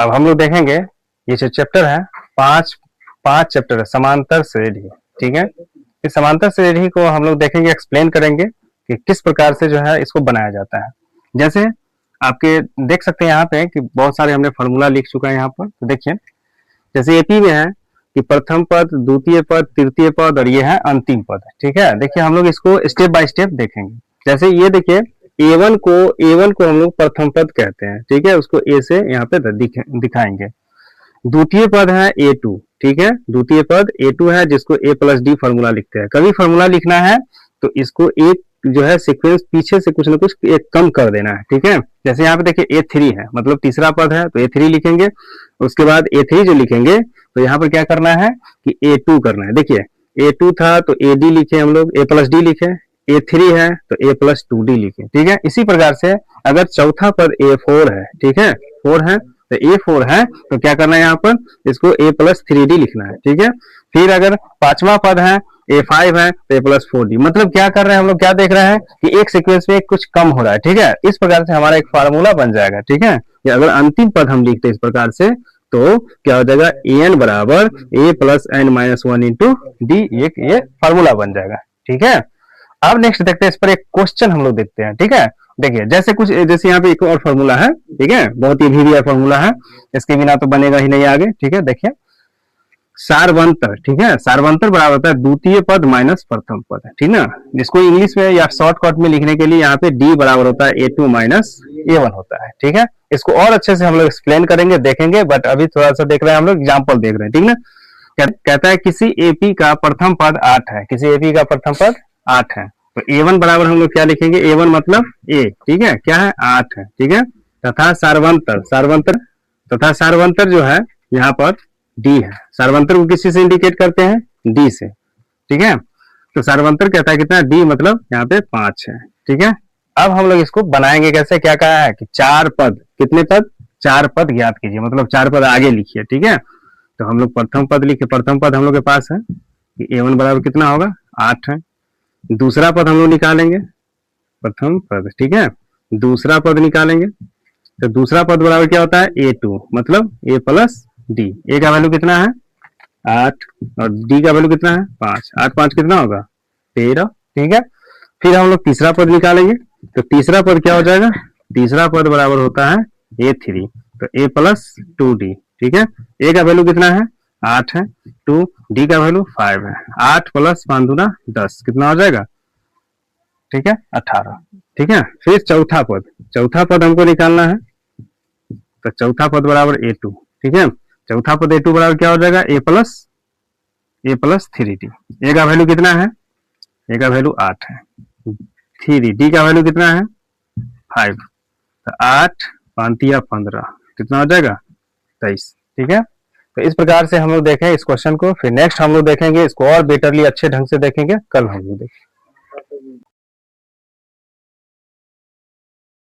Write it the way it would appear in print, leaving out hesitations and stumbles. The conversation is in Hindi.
अब हम लोग देखेंगे ये जो चैप्टर है, पांच पांच चैप्टर है समांतर श्रेणी, ठीक है। इस समांतर श्रेणी को हम लोग देखेंगे, एक्सप्लेन करेंगे कि किस प्रकार से जो है इसको बनाया जाता है। जैसे आपके देख सकते हैं यहाँ पे कि बहुत सारे हमने फॉर्मूला लिख चुका है यहाँ पर। तो देखिए जैसे एपी में है कि प्रथम पद, द्वितीय पद, तृतीय पद और ये है अंतिम पद, ठीक है। देखिए हम लोग इसको स्टेप बाय स्टेप देखेंगे। जैसे ये देखिए ए वन को हम लोग प्रथम पद कहते हैं, ठीक है। उसको ए से यहाँ पे दिखाएंगे। द्वितीय पद है A2, ठीक है। द्वितीय पद A2 है जिसको A प्लस डी फॉर्मूला लिखते हैं। कभी फॉर्मूला लिखना है तो इसको एक जो है सीक्वेंस पीछे से कुछ ना कुछ एक कम कर देना है, ठीक है। जैसे यहाँ पे देखिए A3 है, मतलब तीसरा पद है तो A3 लिखेंगे। उसके बाद A3 जो लिखेंगे तो यहाँ पर क्या करना है कि A2 करना है। देखिए A2 था तो AD लिखे हम लोग, A प्लस डी लिखे। A3 है तो A प्लस 2D लिखे, ठीक है। इसी प्रकार से अगर चौथा पद A4 है, ठीक है, 4 है तो A4 है तो क्या करना है यहाँ पर इसको A प्लस 3D लिखना है, ठीक है। फिर अगर पांचवा पद है A5 है तो A प्लस 4D, मतलब क्या कर रहे हैं हम लोग, क्या देख रहे हैं कि एक सीक्वेंस में कुछ कम हो रहा है, ठीक है। इस प्रकार से हमारा एक फार्मूला बन जाएगा, ठीक है। या अगर अंतिम पद हम लिखते हैं इस प्रकार से तो क्या हो जाएगा, an बराबर A plus n minus 1 into D, एक ये फार्मूला बन जाएगा, ठीक है। अब नेक्स्ट देखते हैं, इस पर एक क्वेश्चन हम लोग देखते हैं, ठीक है। देखिए जैसे यहाँ पे एक और फॉर्मूला है, ठीक है, बहुत ही भी फॉर्मूला है, इसके बिना तो बनेगा ही नहीं आगे, ठीक है। देखिए सारवंतर, ठीक है, सारवंतर बराबर होता है द्वितीय पद माइनस प्रथम पद, ठीक ना। जिसको इंग्लिश में या शॉर्टकट में लिखने के लिए यहाँ पे डी बराबर होता है A2 माइनस A1 होता है, ठीक है। इसको और अच्छे से हम लोग एक्सप्लेन करेंगे, देखेंगे, बट अभी थोड़ा सा देख रहे हैं हम लोग, एग्जाम्पल देख रहे हैं, ठीक ना। कहता है किसी एपी का प्रथम पद 8 है, किसी एपी का प्रथम पद 8 है तो A1 बराबर हम लोग क्या लिखेंगे, A1 मतलब A, ठीक है, क्या है 8 है, ठीक है। तथा सारवंतर जो है यहाँ पर D है। सारवंतर को किसी से इंडिकेट करते हैं, D से, ठीक है। तो सारवंतर कहता है कितना, D मतलब यहाँ पे 5 है, ठीक है। अब हम लोग इसको बनाएंगे कैसे, क्या कहा है कि 4 पद, कितने पद, 4 पद ज्ञात कीजिए, मतलब 4 पद आगे लिखिए, ठीक है। तो हम लोग प्रथम पद लिखे, प्रथम पद हम लोग के पास है कि A1 बराबर कितना होगा, 8 है। दूसरा पद हम लोग निकालेंगे, प्रथम पद, ठीक है, दूसरा पद निकालेंगे तो दूसरा पद बराबर क्या होता है, A2 मतलब A प्लस डी। ए का वैल्यू कितना है 8 और डी का वैल्यू कितना है 5, 8 5 कितना होगा 13, ठीक है। फिर हम लोग तीसरा पद निकालेंगे तो तीसरा पद क्या हो जाएगा, तीसरा पद बराबर होता है A3 तो A प्लस 2D, ठीक है। ए का वैल्यू कितना है 8 है, 2, डी का वैल्यू 5 है, 8 प्लस 5 दूना 10 कितना हो जाएगा, ठीक है 18, ठीक है। फिर चौथा पद हमको निकालना है तो चौथा पद बराबर A2, ठीक है। चौथा पद A2 बराबर क्या हो जाएगा, A प्लस 3D। ए का वैल्यू कितना है, ए का वैल्यू 8 है, 3, डी का वैल्यू कितना है 5, तो 8 5 या 15 कितना हो जाएगा 23, ठीक है। तो इस प्रकार से हम लोग देखें इस क्वेश्चन को। फिर नेक्स्ट हम लोग देखेंगे इसको और बेटरली अच्छे ढंग से देखेंगे, कल हम लोग देखेंगे।